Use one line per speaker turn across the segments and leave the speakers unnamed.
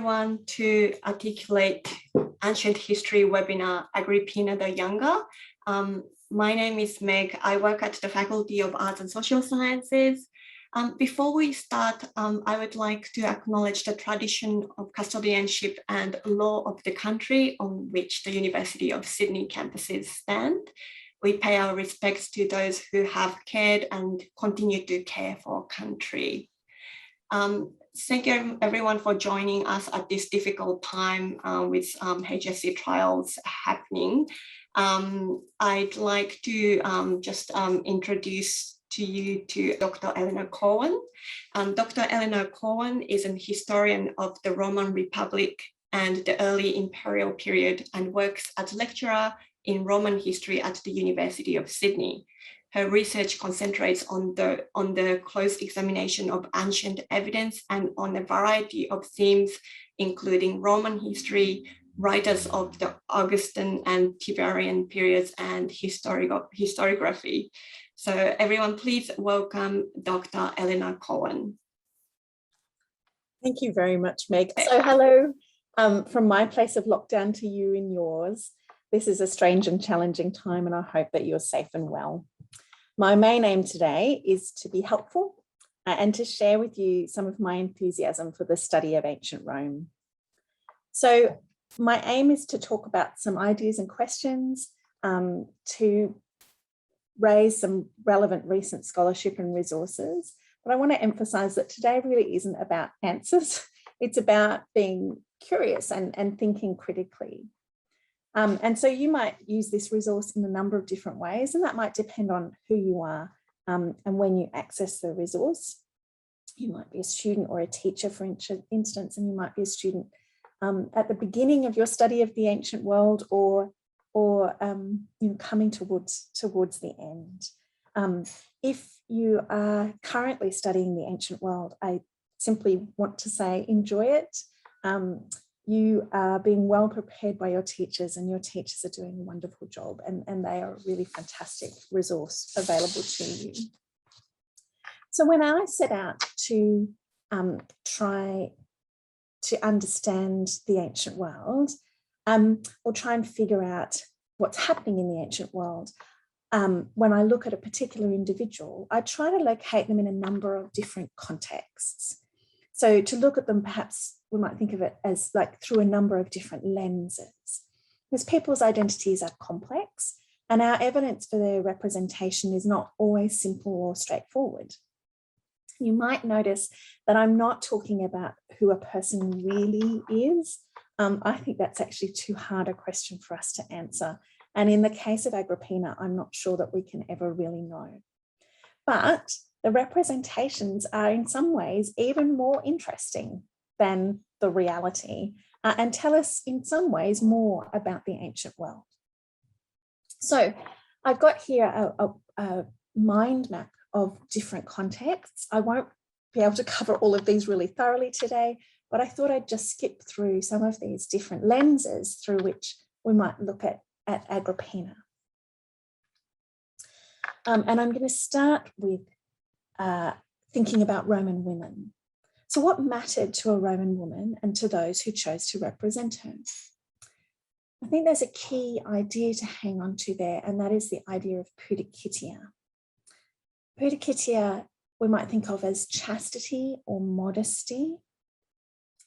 everyone to Articulate Ancient History webinar, Agrippina the Younger. My name is Meg. I work at the Faculty of Arts and Social Sciences. Before we start, I would like to acknowledge the tradition of custodianship and law of the country on which the University of Sydney campuses stand. We pay our respects to those who have cared and continue to care for our country. Thank you everyone for joining us at this difficult time with HSC trials happening. I'd like to just introduce to you to Dr. Eleanor Cowan. Dr. Eleanor Cowan is an historian of the Roman Republic and the early Imperial period and works as lecturer in Roman history at the University of Sydney. Her research concentrates on the close examination of ancient evidence and on a variety of themes, including Roman history, writers of the Augustan and Tiberian periods, and historiography. So everyone, please welcome Dr. Eleanor Cowan.
Thank you very much, Meg. So hello from my place of lockdown to you in yours. This is a strange and challenging time, and I hope that you're safe and well. My main aim today is to be helpful and to share with you some of my enthusiasm for the study of ancient Rome. So my aim is to talk about some ideas and questions, to raise some relevant recent scholarship and resources. But I want to emphasize that today really isn't about answers. It's about being curious and thinking critically. And so you might use this resource in a number of different ways, and that might depend on who you are and when you access the resource. You might be a student or a teacher, for instance, and you might be a student at the beginning of your study of the ancient world, or coming towards the end. If you are currently studying the ancient world, I simply want to say enjoy it. You are being well prepared by your teachers, and your teachers are doing a wonderful job, and they are a really fantastic resource available to you. So when I set out to try to understand the ancient world, or try and figure out what's happening in the ancient world, when I look at a particular individual, I try to locate them in a number of different contexts. So to look at them, perhaps we might think of it as like through a number of different lenses, because people's identities are complex and our evidence for their representation is not always simple or straightforward. You might notice that I'm not talking about who a person really is. I think that's actually too hard a question for us to answer. And in the case of Agrippina, I'm not sure that we can ever really know. But the representations are in some ways even more interesting than the reality and tell us in some ways more about the ancient world. So I've got here a mind map of different contexts. I won't be able to cover all of these really thoroughly today, but I thought I'd just skip through some of these different lenses through which we might look at Agrippina. And I'm going to start with thinking about Roman women. So what mattered to a Roman woman and to those who chose to represent her? I think there's a key idea to hang on to there, and that is the idea of pudicitia. Pudicitia we might think of as chastity or modesty.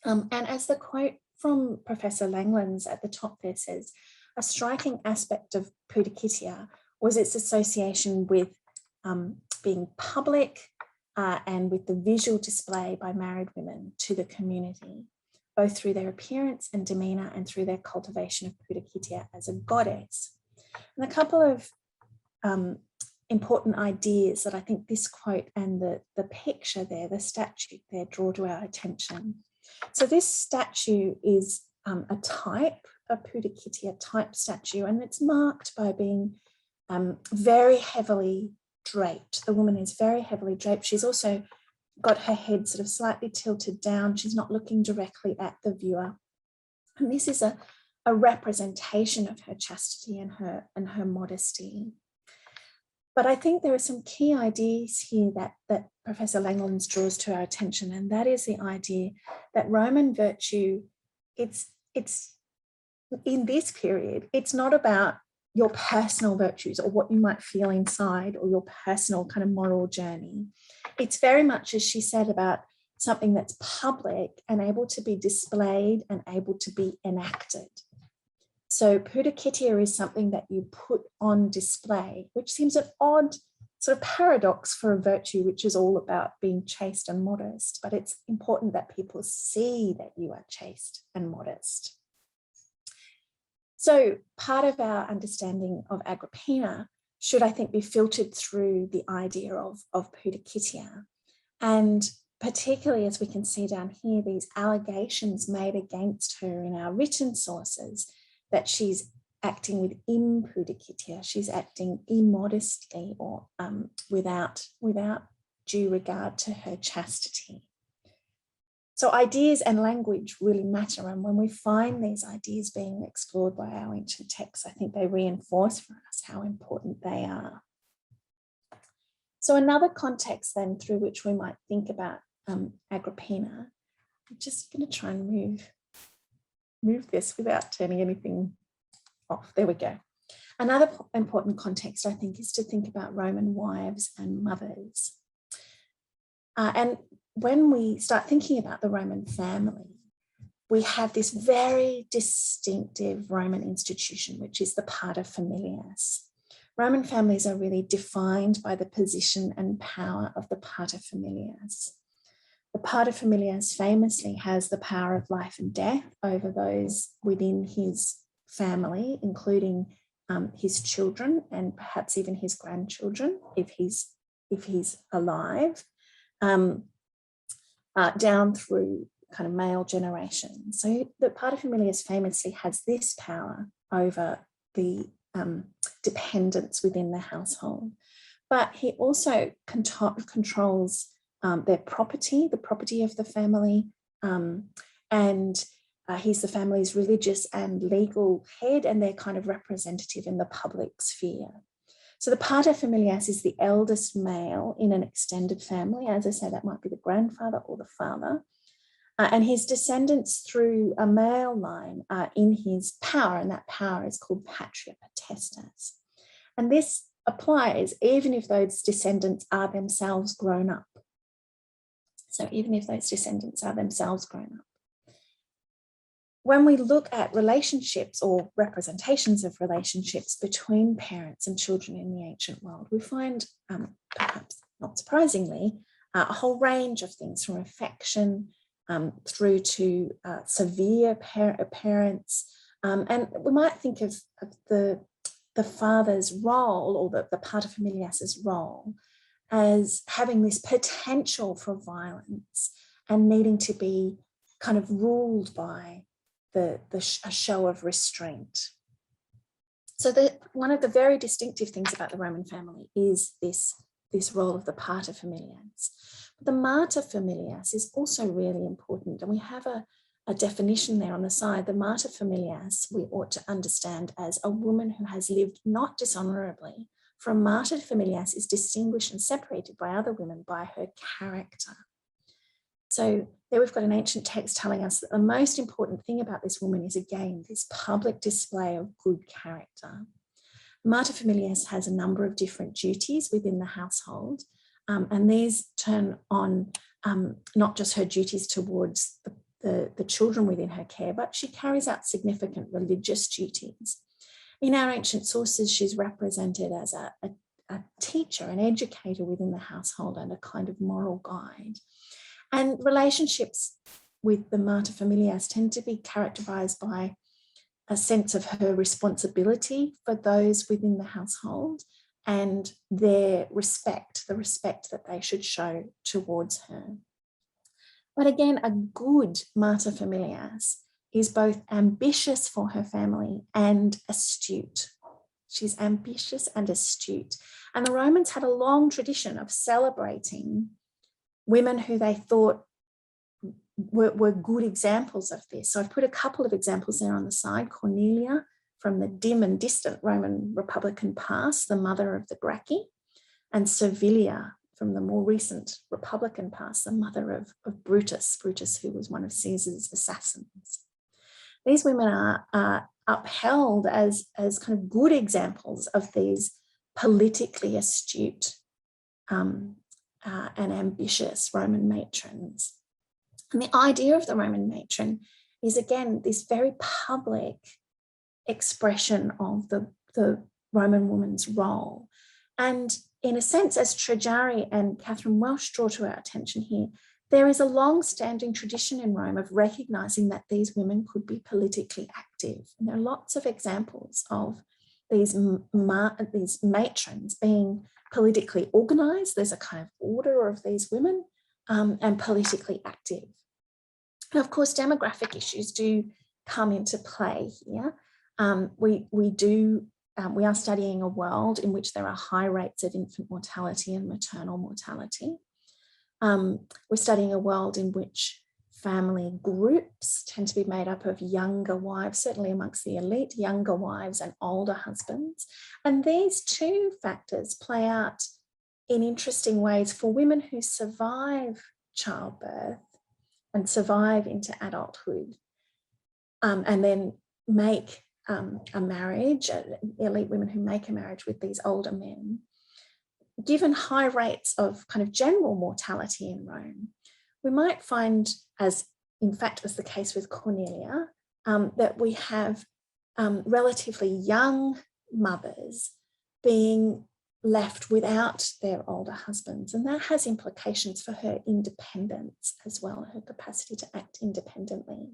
And as the quote from Professor Langlands at the top there says, a striking aspect of pudicitia was its association with being public and with the visual display by married women to the community, both through their appearance and demeanour and through their cultivation of pudicitia as a goddess. And a couple of important ideas that I think this quote and the picture there, the statue there, draw to our attention. So this statue is a type, a pudicitia type statue, and it's marked by being very heavily draped. The woman is very heavily draped. She's also got her head sort of slightly tilted down. She's not looking directly at the viewer. And this is a representation of her chastity and her modesty. But I think there are some key ideas here that Professor Langlands draws to our attention, and that is the idea that Roman virtue, it's in this period, it's not about your personal virtues or what you might feel inside or your personal kind of moral journey. It's very much, as she said, about something that's public and able to be displayed and able to be enacted. So pudicitia is something that you put on display, which seems an odd sort of paradox for a virtue which is all about being chaste and modest, but it's important that people see that you are chaste and modest. So part of our understanding of Agrippina should, I think, be filtered through the idea of pudicitia. And particularly, as we can see down here, these allegations made against her in our written sources that she's acting with impudicitia, she's acting immodestly or without due regard to her chastity. So ideas and language really matter, and when we find these ideas being explored by our ancient texts, I think they reinforce for us how important they are. So another context then through which we might think about Agrippina, I'm just going to try and move this without turning anything off. There we go. Another important context, I think, is to think about Roman wives and mothers. And when we start thinking about the Roman family, we have this very distinctive Roman institution, which is the paterfamilias. Roman families are really defined by the position and power of the paterfamilias. The paterfamilias famously has the power of life and death over those within his family, including his children and perhaps even his grandchildren, if he's alive, down through kind of male generations. So the paterfamilias famously has this power over the dependents within the household, but he also controls their property, the property of the family, and he's the family's religious and legal head, and they're kind of representative in the public sphere. So the paterfamilias is the eldest male in an extended family. As I say, that might be the grandfather or the father. And his descendants through a male line are in his power, and that power is called patria potestas. And this applies even if those descendants are themselves grown up. So even if those descendants are themselves grown up. When we look at relationships or representations of relationships between parents and children in the ancient world, we find, perhaps not surprisingly, a whole range of things from affection through to severe parents. And we might think of the father's role, or the paterfamilias's role, as having this potential for violence and needing to be kind of ruled by a show of restraint. So one of the very distinctive things about the Roman family is this role of the paterfamilias. But the materfamilias is also really important, and we have a definition there on the side. The materfamilias we ought to understand as a woman who has lived not dishonorably, for a materfamilias is distinguished and separated by other women by her character. So there we've got an ancient text telling us that the most important thing about this woman is, again, this public display of good character. Materfamilias has a number of different duties within the household, and these turn on not just her duties towards the children within her care, but she carries out significant religious duties. In our ancient sources, she's represented as a teacher, an educator within the household, and a kind of moral guide. And relationships with the materfamilias tend to be characterized by a sense of her responsibility for those within the household and their respect, the respect that they should show towards her. But again, a good materfamilias is both ambitious for her family and astute. She's ambitious and astute. And the Romans had a long tradition of celebrating women who they thought were good examples of this. So I've put a couple of examples there on the side. Cornelia, from the dim and distant Roman Republican past, the mother of the Gracchi, and Servilia from the more recent Republican past, the mother of Brutus, who was one of Caesar's assassins. These women are upheld as kind of good examples of these politically astute and ambitious Roman matrons. And the idea of the Roman matron is, again, this very public expression of the Roman woman's role. And in a sense, as Trajari and Catherine Welsh draw to our attention here, there is a long-standing tradition in Rome of recognising that these women could be politically active. And there are lots of examples of these matrons being politically organised. There's a kind of order of these women and politically active. And of course, demographic issues do come into play here. We are studying a world in which there are high rates of infant mortality and maternal mortality. We're studying a world in which family groups tend to be made up of younger wives, certainly amongst the elite, younger wives and older husbands. And these two factors play out in interesting ways for women who survive childbirth and survive into adulthood, and then make a marriage, elite women who make a marriage with these older men. Given high rates of kind of general mortality in Rome, we might find, as in fact was the case with Cornelia, that we have relatively young mothers being left without their older husbands. And that has implications for her independence as well, her capacity to act independently.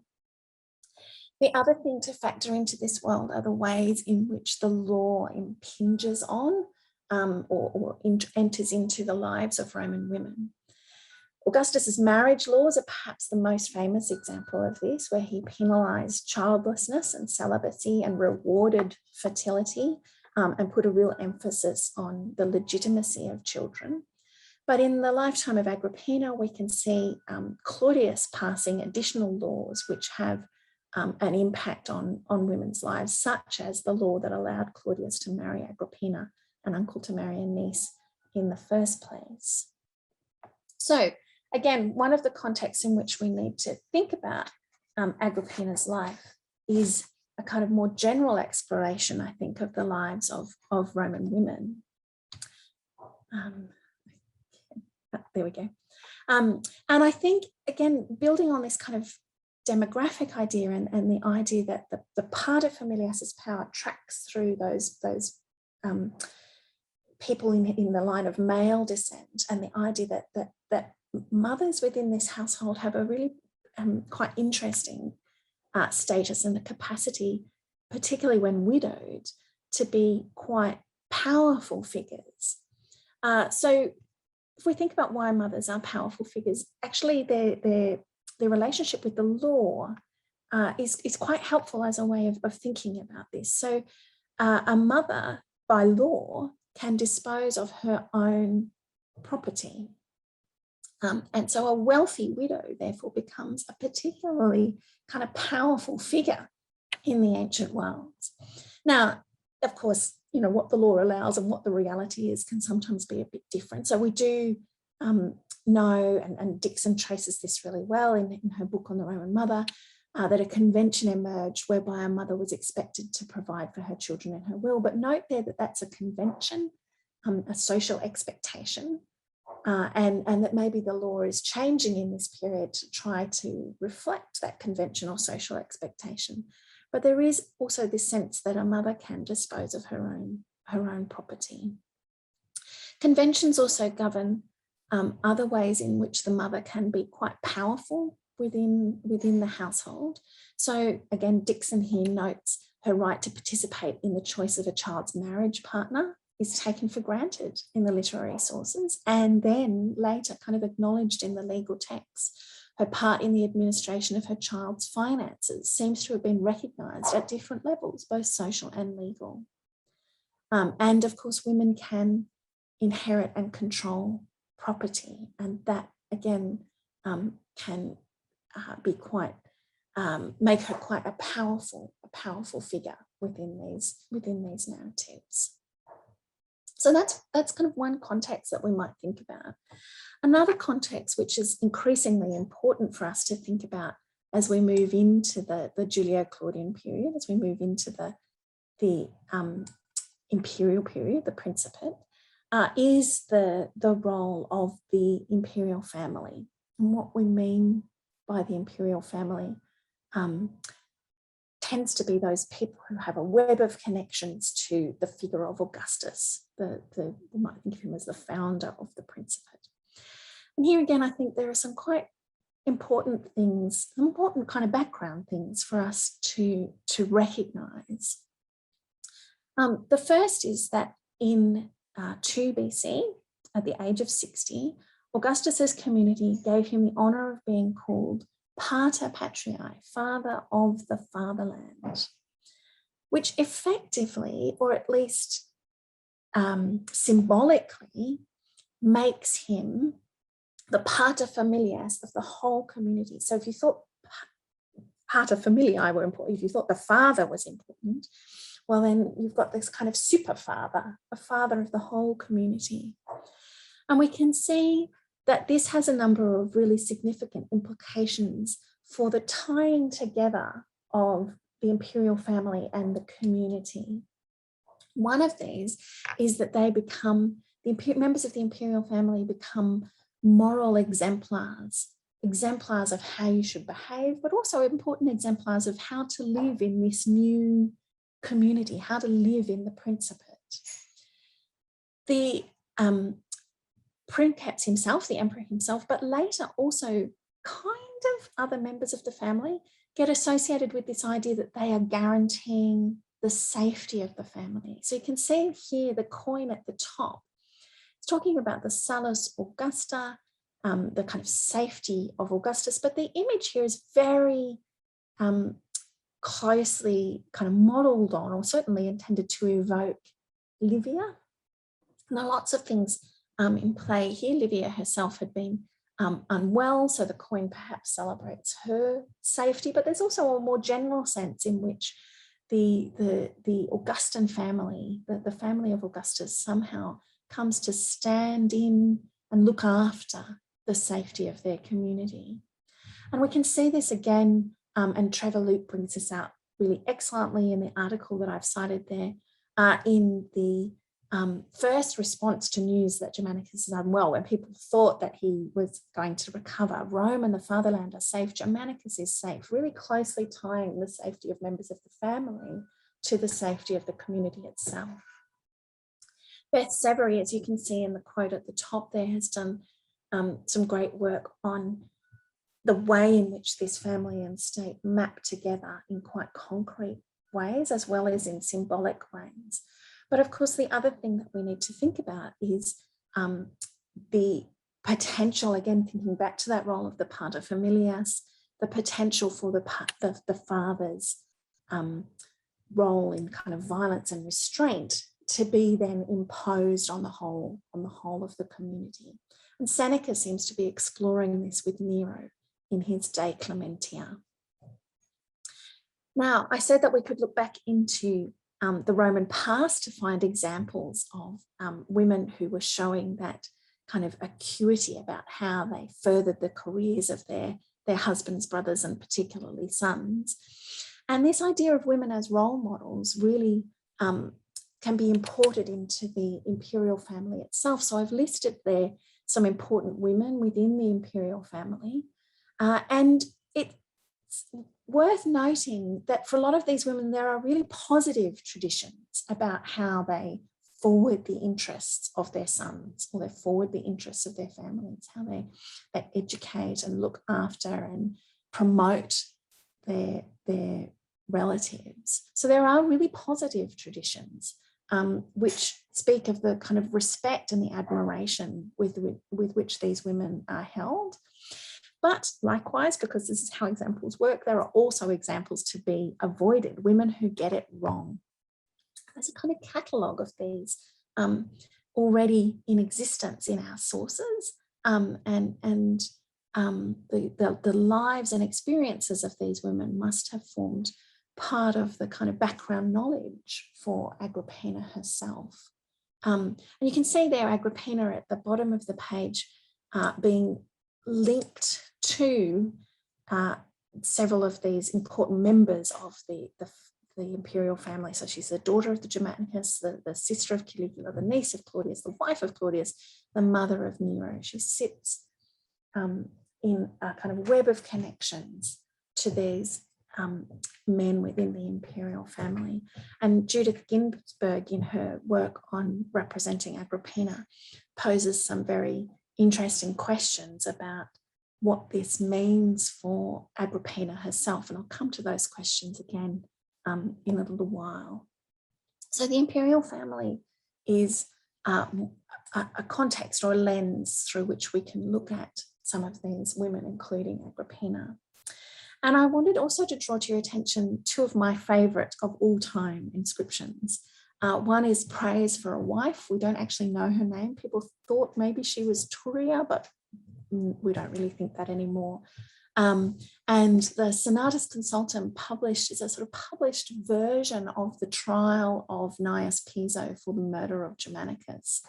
The other thing to factor into this world are the ways in which the law impinges on or enters into the lives of Roman women. Augustus's marriage laws are perhaps the most famous example of this, where he penalised childlessness and celibacy and rewarded fertility and put a real emphasis on the legitimacy of children. But in the lifetime of Agrippina, we can see Claudius passing additional laws which have an impact on women's lives, such as the law that allowed Claudius to marry Agrippina, an uncle to marry a niece in the first place. So again, one of the contexts in which we need to think about Agrippina's life is a kind of more general exploration, I think, of the lives of Roman women. There we go. And I think, again, building on this kind of demographic idea and the idea that the pater familias's power tracks through those people in the line of male descent, and the idea that mothers within this household have a really quite interesting status and the capacity, particularly when widowed, to be quite powerful figures. So if we think about why mothers are powerful figures, actually their relationship with the law is quite helpful as a way of thinking about this. So a mother, by law, can dispose of her own property. And so a wealthy widow, therefore, becomes a particularly kind of powerful figure in the ancient world. Now, of course, you know, what the law allows and what the reality is can sometimes be a bit different. So we do know, and Dixon traces this really well in her book on the Roman mother, that a convention emerged whereby a mother was expected to provide for her children in her will. But note there that that's a convention, a social expectation, and that maybe the law is changing in this period to try to reflect that conventional social expectation. But there is also this sense that a mother can dispose of her own property. Conventions also govern other ways in which the mother can be quite powerful within the household. So again, Dixon here notes her right to participate in the choice of a child's marriage partner is taken for granted in the literary sources, and then later kind of acknowledged in the legal text. Her part in the administration of her child's finances seems to have been recognised at different levels, both social and legal. And of course, women can inherit and control property, and that again can be quite make her quite a powerful figure within these narratives. So that's kind of one context that we might think about. Another context, which is increasingly important for us to think about as we move into the Julio-Claudian period, as we move into the imperial period, the Principate, is the role of the imperial family. And what we mean by the imperial family tends to be those people who have a web of connections to the figure of Augustus. We might think of him as the founder of the Principate. And here again, I think there are some quite important things, important kind of background things for us to recognise. The first is that in 2 BC, at the age of 60, Augustus's community gave him the honour of being called Pater Patriae, father of the fatherland, which effectively, or at least symbolically, makes him the pater familias of the whole community. So if you thought pater familiae were important, if you thought the father was important, well, then you've got this kind of super father, a father of the whole community. And we can see that this has a number of really significant implications for the tying together of the imperial family and the community. One of these is that they become, members of the imperial family become moral exemplars of how you should behave, but also important exemplars of how to live in this new community, how to live in the Principate. The Princeps himself, the emperor himself, but later also kind of other members of the family get associated with this idea that they are guaranteeing the safety of the family. So you can see here the coin at the top. It's talking about the Salus Augusta, the kind of safety of Augustus, but the image here is very closely kind of modelled on, or certainly intended to evoke, Livia. And there are lots of things in play here. Livia herself had been unwell, so the coin perhaps celebrates her safety, but there's also a more general sense in which the Augustan family, the family of Augustus, somehow comes to stand in and look after the safety of their community. And we can see this again, and Trevor Luke brings this out really excellently in the article that I've cited there, in the first response to news that Germanicus is unwell, when people thought that he was going to recover. Rome and the fatherland are safe, Germanicus is safe, really closely tying the safety of members of the family to the safety of the community itself. Beth Severy, as you can see in the quote at the top there, has done some great work on the way in which this family and state map together in quite concrete ways, as well as in symbolic ways. But of course, the other thing that we need to think about is the potential, again, thinking back to that role of the pater familias, the potential for the father's role in kind of violence and restraint to be then imposed on the whole of the community. And Seneca seems to be exploring this with Nero in his De Clementia. Now, I said that we could look back into the Roman past to find examples of women who were showing that kind of acuity about how they furthered the careers of their husbands, brothers, and particularly sons. And this idea of women as role models really can be imported into the imperial family itself. So I've listed there some important women within the imperial family. And it's worth noting that for a lot of these women, there are really positive traditions about how they forward the interests of their sons, or they forward the interests of their families, how they educate and look after and promote their relatives. So there are really positive traditions which speak of the kind of respect and the admiration with which these women are held. But likewise, because this is how examples work, there are also examples to be avoided, women who get it wrong. There's a kind of catalogue of these already in existence in our sources, and the lives and experiences of these women must have formed part of the kind of background knowledge for Agrippina herself. And you can see there Agrippina at the bottom of the page being linked to several of these important members of the imperial family. So she's the daughter of the Germanicus, the sister of Caligula, the niece of Claudius, the wife of Claudius, the mother of Nero. She sits in a kind of web of connections to these men within the imperial family. And Judith Ginsburg, in her work on representing Agrippina, poses some very interesting questions about what this means for Agrippina herself. And I'll come to those questions again in a little while. So the imperial family is a context or a lens through which we can look at some of these women, including Agrippina. And I wanted also to draw to your attention two of my favourite of all time inscriptions. One is Praise for a Wife. We don't actually know her name. People thought maybe she was Turia, but we don't really think that anymore. And the Senatus Consultum is a sort of published version of the trial of Gnaeus Piso for the murder of Germanicus.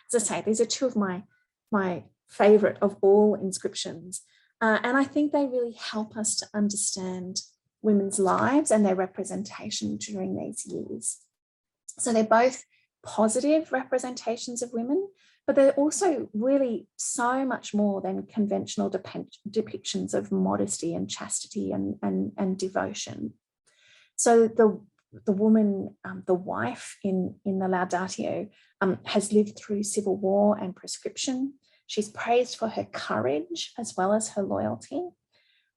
As I say, these are two of my favourite of all inscriptions. And I think they really help us to understand women's lives and their representation during these years. So they're both positive representations of women, but they're also really so much more than conventional depictions of modesty and chastity and devotion. So the woman, the wife in the Laudatio, has lived through civil war and proscription. She's praised for her courage as well as her loyalty.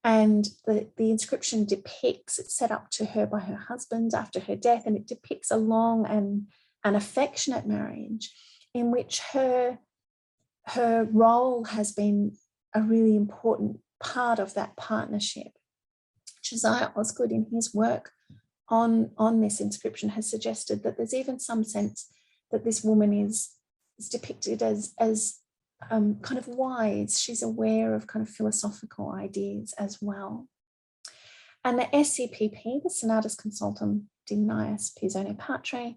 And the inscription depicts, it's set up to her by her husband after her death, and it depicts a long and an affectionate marriage in which her role has been a really important part of that partnership. Josiah Osgood, in his work on this inscription, has suggested that there's even some sense that this woman is depicted as kind of wise. She's aware of kind of philosophical ideas as well. And the SCPP, the Senatus Consultum de Gnaeus Pisone Patre,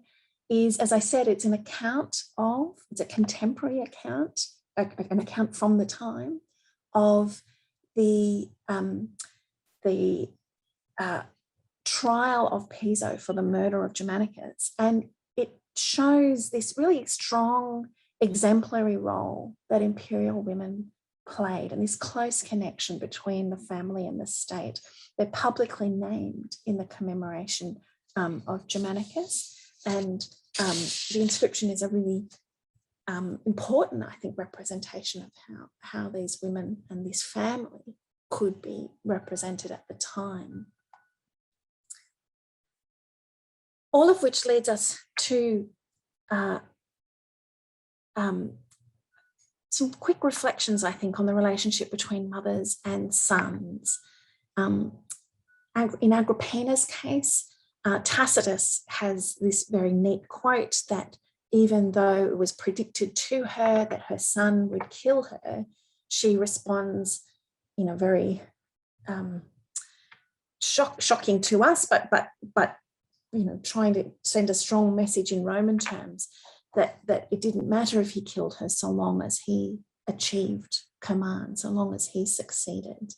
is, as I said, it's a contemporary account, an account from the time of the trial of Piso for the murder of Germanicus. And it shows this really strong exemplary role that imperial women played and this close connection between the family and the state. They're publicly named in the commemoration of Germanicus, and the inscription is a really important, I think, representation of how these women and this family could be represented at the time. All of which leads us to some quick reflections, I think, on the relationship between mothers and sons. In Agrippina's case, Tacitus has this very neat quote that even though it was predicted to her that her son would kill her, she responds in a very shocking to us, but trying to send a strong message in Roman terms, that it didn't matter if he killed her so long as he achieved command, so long as he succeeded.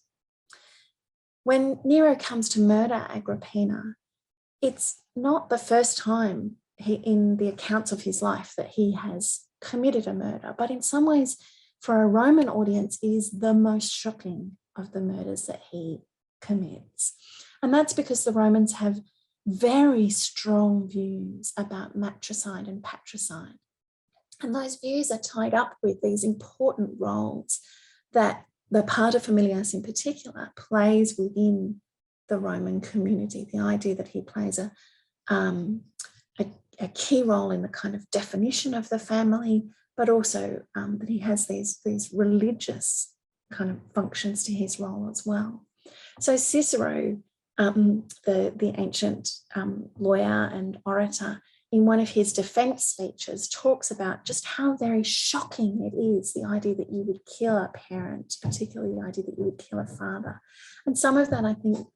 When Nero comes to murder Agrippina, it's not the first time in the accounts of his life that he has committed a murder, but in some ways, for a Roman audience, it is the most shocking of the murders that he commits. And that's because the Romans have very strong views about matricide and patricide. And those views are tied up with these important roles that the paterfamilias in particular plays within the Roman community. The idea that he plays a key role in the kind of definition of the family, but also that he has these religious kind of functions to his role as well. So Cicero, the ancient lawyer and orator, in one of his defense speeches talks about just how very shocking it is, the idea that you would kill a parent, particularly the idea that you would kill a father. And some of that, I think,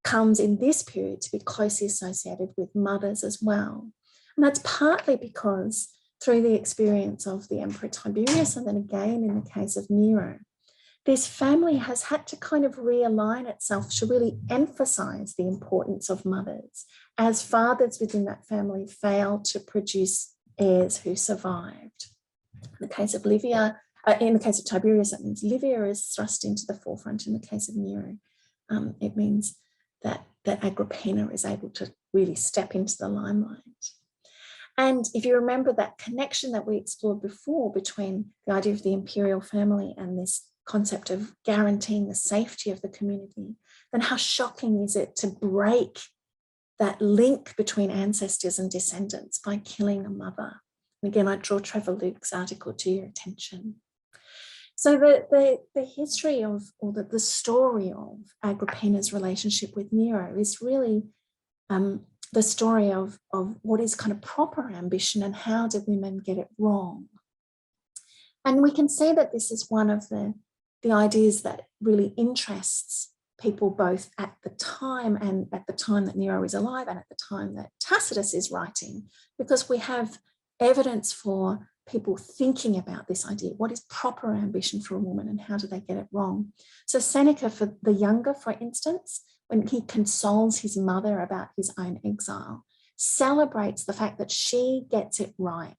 comes in this period to be closely associated with mothers as well. And that's partly because through the experience of the Emperor Tiberius, and then again in the case of Nero, this family has had to kind of realign itself to really emphasize the importance of mothers, as fathers within that family failed to produce heirs who survived. In the case of in the case of Tiberius, that means Livia is thrust into the forefront. In the case of Nero, it means that Agrippina is able to really step into the limelight. And if you remember that connection that we explored before between the idea of the imperial family and this concept of guaranteeing the safety of the community, then how shocking is it to break that link between ancestors and descendants by killing a mother? And again, I draw Trevor Luke's article to your attention. So the history of, or the story of Agrippina's relationship with Nero is really the story of what is kind of proper ambition and how do women get it wrong. And we can see that this is one of the ideas that really interests people both at the time and at the time that Nero is alive and at the time that Tacitus is writing, because we have evidence for people thinking about this idea. What is proper ambition for a woman and how do they get it wrong? So Seneca the Younger, for instance, when he consoles his mother about his own exile, celebrates the fact that she gets it right.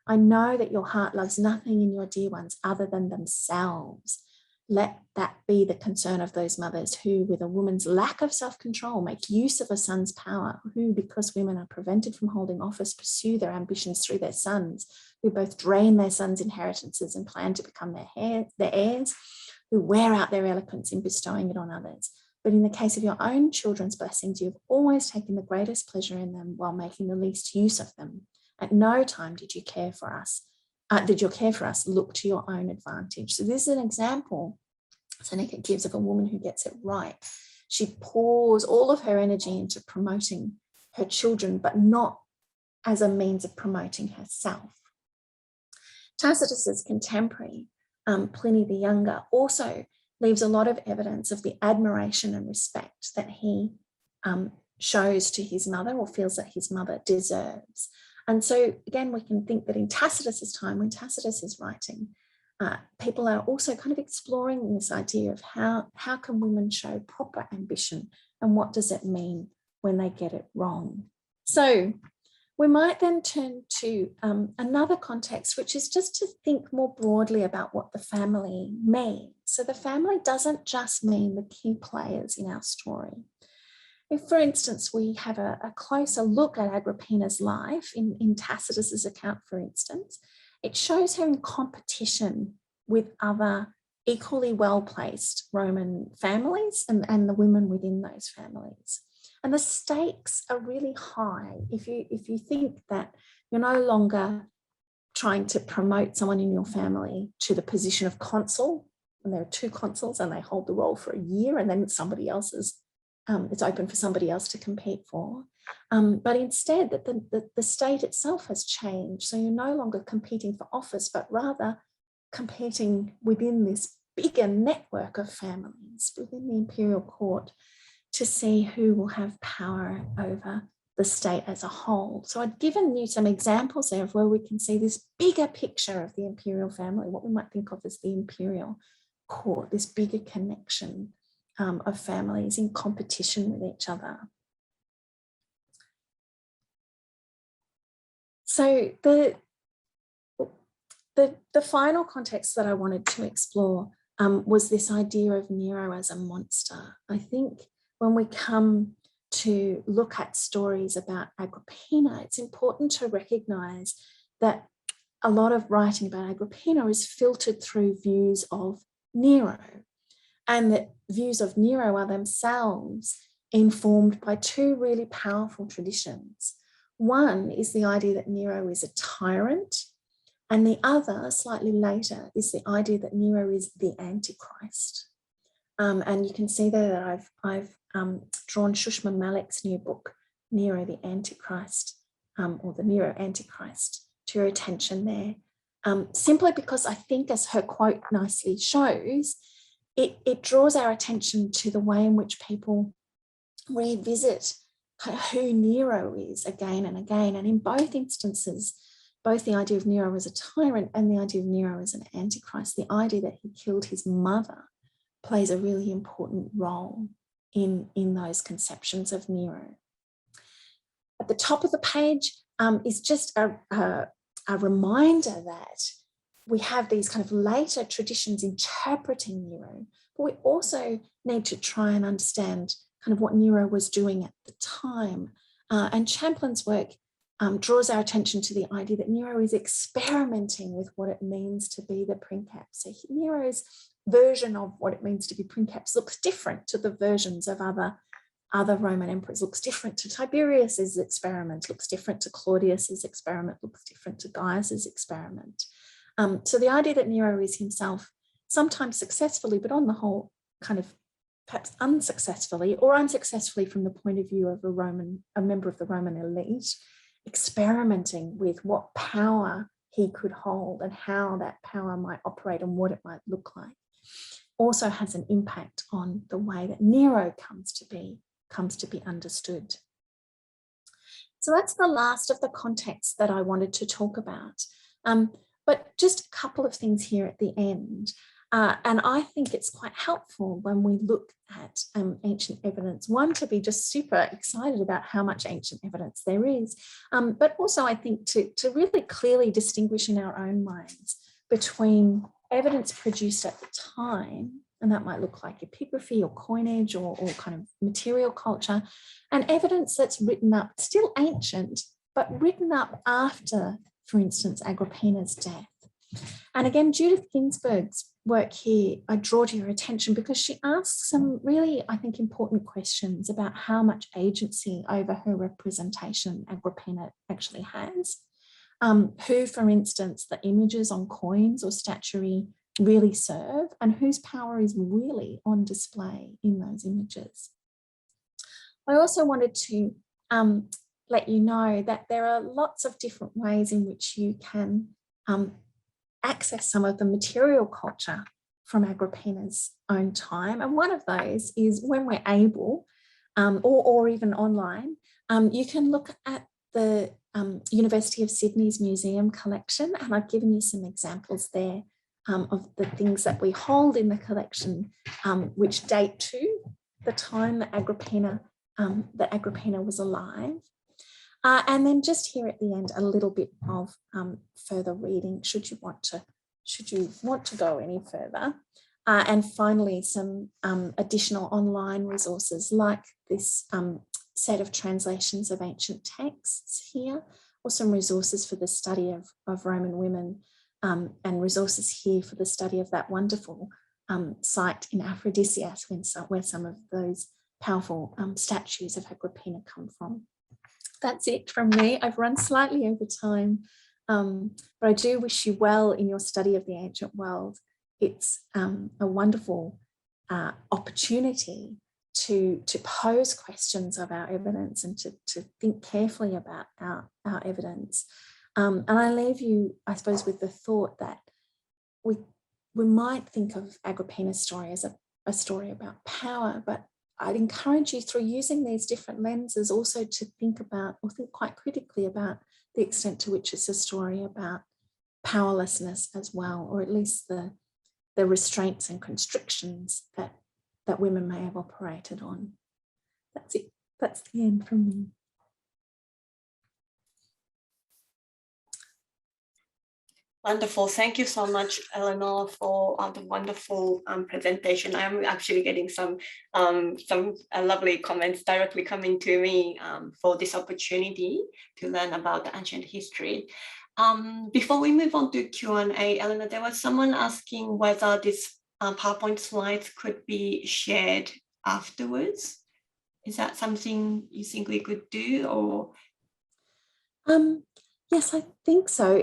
I know that your heart loves nothing in your dear ones other than themselves. Let that be the concern of those mothers who, with a woman's lack of self-control, make use of a son's power, who, because women are prevented from holding office, pursue their ambitions through their sons, who both drain their sons' inheritances and plan to become their heirs, who wear out their eloquence in bestowing it on others. But in the case of your own children's blessings, you have always taken the greatest pleasure in them while making the least use of them. At no time did your care for us look to your own advantage. So this is an example Seneca gives of a woman who gets it right. She pours all of her energy into promoting her children, but not as a means of promoting herself. Tacitus's contemporary, Pliny the Younger, also leaves a lot of evidence of the admiration and respect that he shows to his mother, or feels that his mother deserves. And so again, we can think that in Tacitus's time, when Tacitus is writing, people are also kind of exploring this idea of how can women show proper ambition and what does it mean when they get it wrong. So we might then turn to another context, which is just to think more broadly about what the family means. So the family doesn't just mean the key players in our story. If, for instance, we have a closer look at Agrippina's life in Tacitus's account, for instance, it shows her in competition with other equally well-placed Roman families and the women within those families. And the stakes are really high. If you think that you're no longer trying to promote someone in your family to the position of consul, and there are two consuls and they hold the role for a year, and then somebody else's it's open for somebody else to compete for. But instead, that the state itself has changed. So you're no longer competing for office, but rather competing within this bigger network of families within the imperial court to see who will have power over the state as a whole. So I'd given you some examples there of where we can see this bigger picture of the imperial family, what we might think of as the imperial court, this bigger connection of families in competition with each other. So the final context that I wanted to explore was this idea of Nero as a monster. I think when we come to look at stories about Agrippina, it's important to recognise that a lot of writing about Agrippina is filtered through views of Nero, and that views of Nero are themselves informed by two really powerful traditions. One is the idea that Nero is a tyrant, and the other, slightly later, is the idea that Nero is the Antichrist. And you can see there that I've drawn Shushma Malik's new book, Nero the Antichrist, or the Nero Antichrist, to your attention there, simply because I think, as her quote nicely shows, it draws our attention to the way in which people revisit who Nero is again and again. And in both instances, both the idea of Nero as a tyrant and the idea of Nero as an antichrist, the idea that he killed his mother, plays a really important role in those conceptions of Nero. At the top of the page is just a reminder that we have these kind of later traditions interpreting Nero, but we also need to try and understand kind of what Nero was doing at the time. And Champlin's work draws our attention to the idea that Nero is experimenting with what it means to be the princeps. So Nero's version of what it means to be princeps looks different to the versions of other Roman emperors, looks different to Tiberius's experiment, looks different to Claudius's experiment, looks different to Gaius's experiment. So the idea that Nero is himself, sometimes successfully, but on the whole, kind of perhaps unsuccessfully from the point of view of a member of the Roman elite, experimenting with what power he could hold and how that power might operate and what it might look like, also has an impact on the way that Nero comes to be understood. So that's the last of the context that I wanted to talk about. But just a couple of things here at the end. And I think it's quite helpful when we look at ancient evidence, one, to be just super excited about how much ancient evidence there is, but also I think to really clearly distinguish in our own minds between evidence produced at the time, and that might look like epigraphy or coinage or kind of material culture, and evidence that's written up, still ancient, but written up after, for instance, Agrippina's death. And again, Judith Ginsburg's work here, I draw to your attention because she asks some really, I think, important questions about how much agency over her representation Agrippina actually has. Who, for instance, the images on coins or statuary really serve, and whose power is really on display in those images. I also wanted to let you know that there are lots of different ways in which you can access some of the material culture from Agrippina's own time. And one of those is, when we're able, or even online, you can look at the University of Sydney's museum collection, and I've given you some examples there of the things that we hold in the collection, which date to the time that Agrippina was alive. And then just here at the end, a little bit of further reading, should you want to go any further. And finally, some additional online resources like this set of translations of ancient texts here, or some resources for the study of Roman women, and resources here for the study of that wonderful site in Aphrodisias, where some of those powerful statues of Agrippina come from. That's it from me. I've run slightly over time, but I do wish you well in your study of the ancient world. It's a wonderful opportunity to pose questions of our evidence and to think carefully about our evidence. And I leave you, I suppose, with the thought that we might think of Agrippina's story as a story about power, but I'd encourage you, through using these different lenses, also to think about, or think quite critically about, the extent to which it's a story about powerlessness as well, or at least the restraints and constrictions that women may have operated on. That's it. That's the end from me.
Wonderful. Thank you so much, Eleanor, for the wonderful presentation. I'm actually getting some lovely comments directly coming to me for this opportunity to learn about the ancient history. Before we move on to Q&A, Eleanor, there was someone asking whether this PowerPoint slides could be shared afterwards. Is that something you think we could do, or?
Yes, I think so.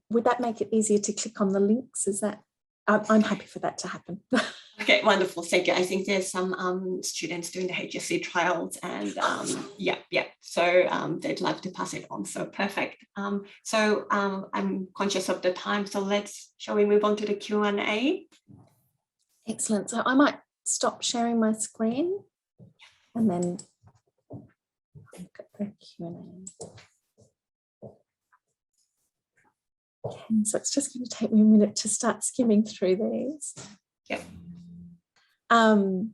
Would that make it easier to click on the links? Is that? I'm happy for that to happen.
Okay, wonderful. Thank you. I think there's some students doing the HSC trials, and so they'd like to pass it on. So perfect. So I'm conscious of the time, so shall we move on to the Q&A?
Excellent. So I might stop sharing my screen and then look at the Q&A. Okay, so it's just going to take me a minute to start skimming through these.
Yep.
And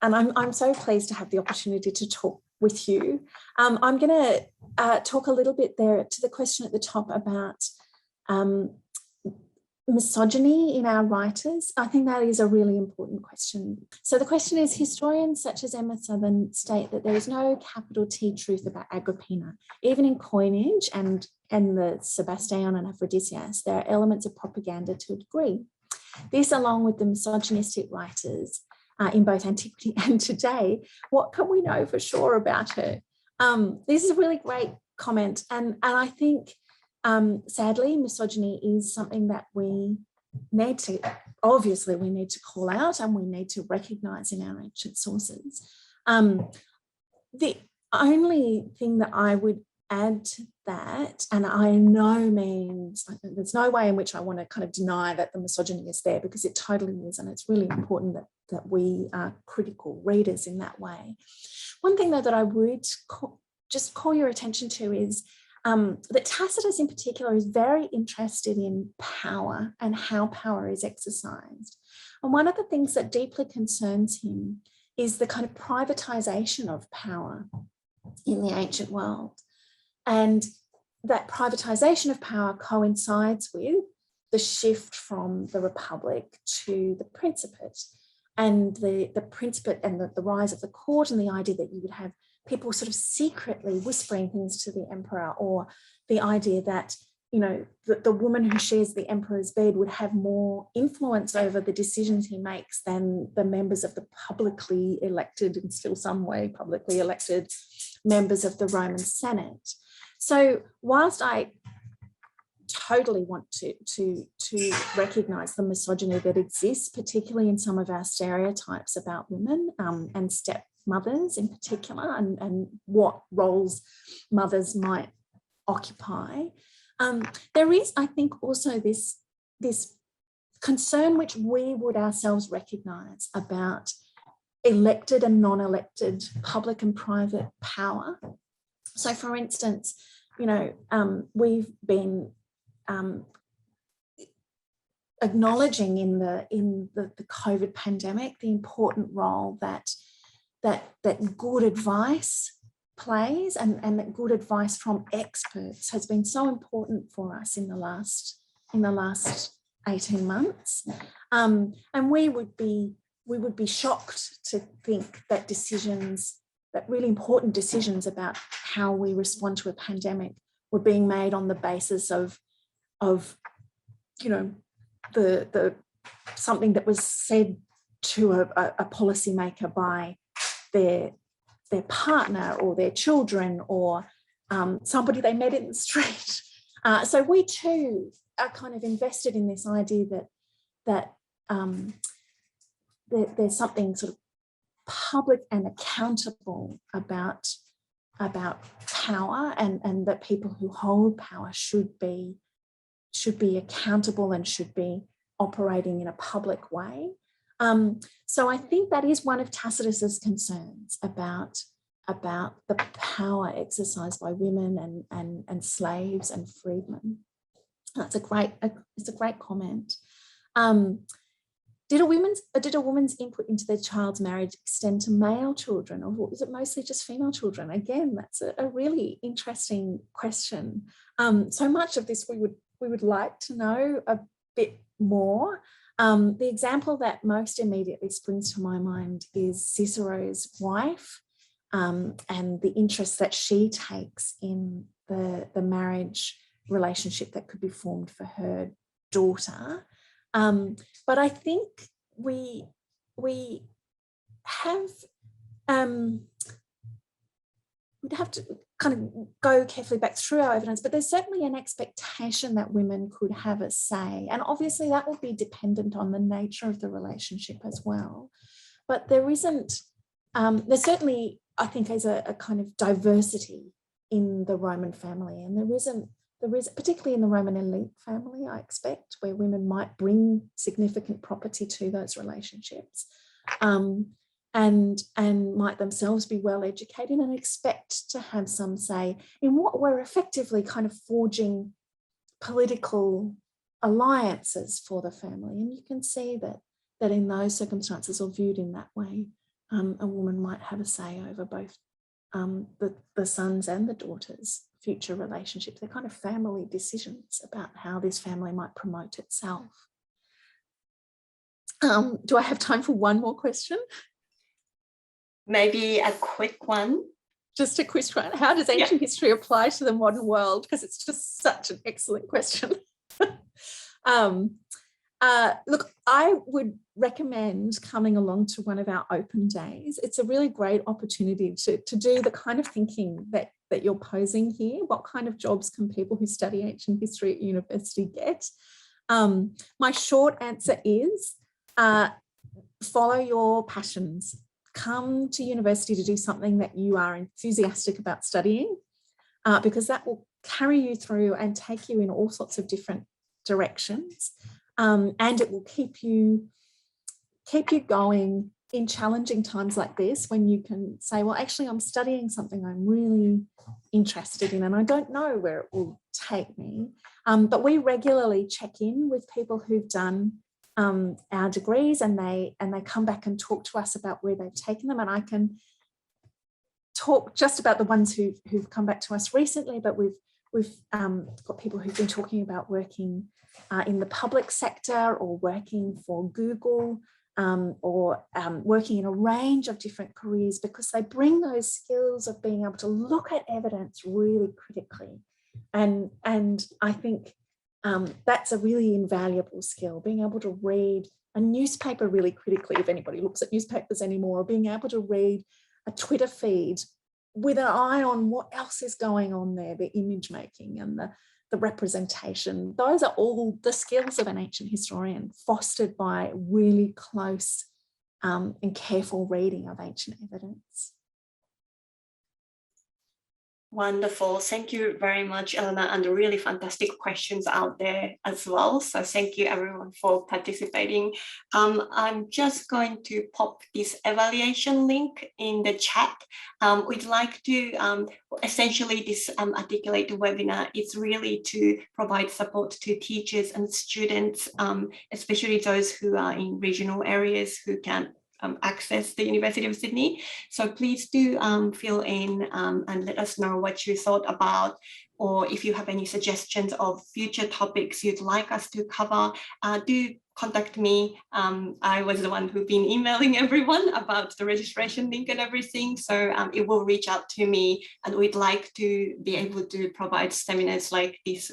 I'm so pleased to have the opportunity to talk with you. I'm going to talk a little bit there to the question at the top about misogyny in our writers. I think that is a really important question. So the question is, historians such as Emma Southern state that there is no capital T truth about Agrippina. Even in coinage and the Sebastian and Aphrodisias, there are elements of propaganda to a degree. This, along with the misogynistic writers in both antiquity and today, what can we know for sure about her? This is a really great comment, and I think sadly, misogyny is something that we need to call out and we need to recognise in our ancient sources. The only thing that I would add to that, and I no means, there's no way in which I want to kind of deny that the misogyny is there, because it totally is, and it's really important that we are critical readers in that way. One thing though that I would just call your attention to is that Tacitus in particular is very interested in power and how power is exercised. And one of the things that deeply concerns him is the kind of privatization of power in the ancient world. And that privatization of power coincides with the shift from the Republic to the Principate, and the Principate and the rise of the court, and the idea that you would have people sort of secretly whispering things to the emperor, or the idea that, you know, the woman who shares the emperor's bed would have more influence over the decisions he makes than the members of the publicly elected, and still some way publicly elected, members of the Roman Senate. So whilst I totally want to recognise the misogyny that exists, particularly in some of our stereotypes about women and stepmothers in particular, and what roles mothers might occupy, there is, I think, also this concern which we would ourselves recognise about elected and non-elected public and private power. So, for instance, you know, we've been acknowledging in the COVID pandemic the important role that good advice plays, and that good advice from experts has been so important for us in the last 18 months, and we would be shocked to think that really important decisions about how we respond to a pandemic were being made on the basis of you know, the something that was said to a policymaker by their partner or their children, or somebody they met in the street. So we too are kind of invested in this idea that there's something sort of public and accountable about power, and that people who hold power should be accountable and should be operating in a public way. So I think that is one of Tacitus's concerns about the power exercised by women and slaves and freedmen. It's a great comment. Did a woman's input into their child's marriage extend to male children, or was it mostly just female children? Again, that's a really interesting question. So much of this we would like to know a bit more. The example that most immediately springs to my mind is Cicero's wife, and the interest that she takes in the marriage relationship that could be formed for her daughter. But I think we have we'd have to kind of go carefully back through our evidence, but there's certainly an expectation that women could have a say, and obviously that will be dependent on the nature of the relationship as well. But there isn't. There certainly, I think, is a kind of diversity in the Roman family, and there is, particularly in the Roman elite family, I expect, where women might bring significant property to those relationships. And and might themselves be well educated and expect to have some say in what we're effectively kind of forging political alliances for the family. And you can see that in those circumstances, or viewed in that way, a woman might have a say over both the sons and the daughters' future relationships. They're kind of family decisions about how this family might promote itself. Do I have time for one more question?
Maybe a quick one.
Just a quick one. How does ancient history apply to the modern world? Because it's just such an excellent question. Look, I would recommend coming along to one of our open days. It's a really great opportunity to do the kind of thinking that you're posing here. What kind of jobs can people who study ancient history at university get? My short answer is follow your passions. Come to university to do something that you are enthusiastic about studying, because that will carry you through and take you in all sorts of different directions. And it will keep you going in challenging times like this, when you can say, well, actually, I'm studying something I'm really interested in and I don't know where it will take me. But we regularly check in with people who've done our degrees, and they come back and talk to us about where they've taken them. And I can talk just about the ones who've come back to us recently, but we've got people who've been talking about working in the public sector, or working for Google, or working in a range of different careers, because they bring those skills of being able to look at evidence really critically. And I think that's a really invaluable skill, being able to read a newspaper really critically, if anybody looks at newspapers anymore, or being able to read a Twitter feed with an eye on what else is going on there, the image making and the representation. Those are all the skills of an ancient historian, fostered by really close and careful reading of ancient evidence.
Wonderful. Thank you very much, Eleanor, and really fantastic questions out there as well. So thank you everyone for participating. I'm just going to pop this evaluation link in the chat. We'd like to, essentially this Articulate webinar is really to provide support to teachers and students, especially those who are in regional areas who can't access the University of Sydney. So please do fill in and let us know what you thought about, or if you have any suggestions of future topics you'd like us to cover, do contact me. I was the one who's been emailing everyone about the registration link and everything, so it will reach out to me, and we'd like to be able to provide seminars like this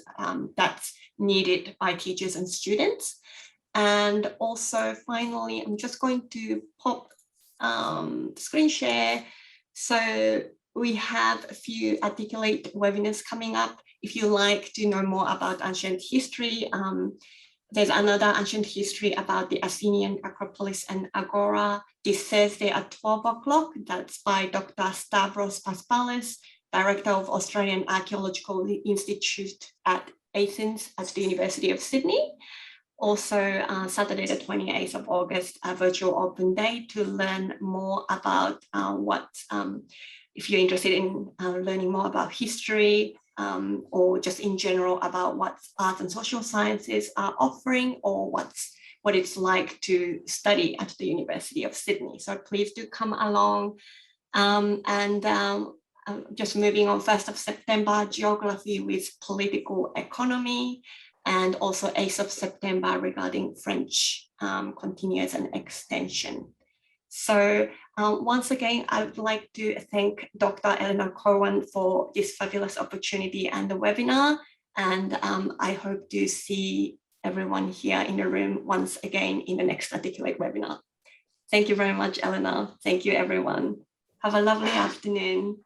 that's needed by teachers and students. And also, finally, I'm just going to pop screen share. So we have a few Articulate webinars coming up. If you like to know more about ancient history, there's another ancient history about the Athenian Acropolis and Agora this Thursday at 12 o'clock. That's by Dr. Stavros Paspalis, Director of Australian Archaeological Institute at Athens at the University of Sydney. Also, Saturday, the 28th of August, a virtual open day to learn more about if you're interested in learning more about history, or just in general about what arts and social sciences are offering, or what it's like to study at the University of Sydney. So please do come along. Just moving on, 1st of September, geography with political economy, and also 8th of September regarding French continuous and extension. So once again, I would like to thank Dr. Eleanor Cowan for this fabulous opportunity and the webinar. And I hope to see everyone here in the room once again in the next Articulate webinar. Thank you very much, Eleanor. Thank you, everyone. Have a lovely afternoon.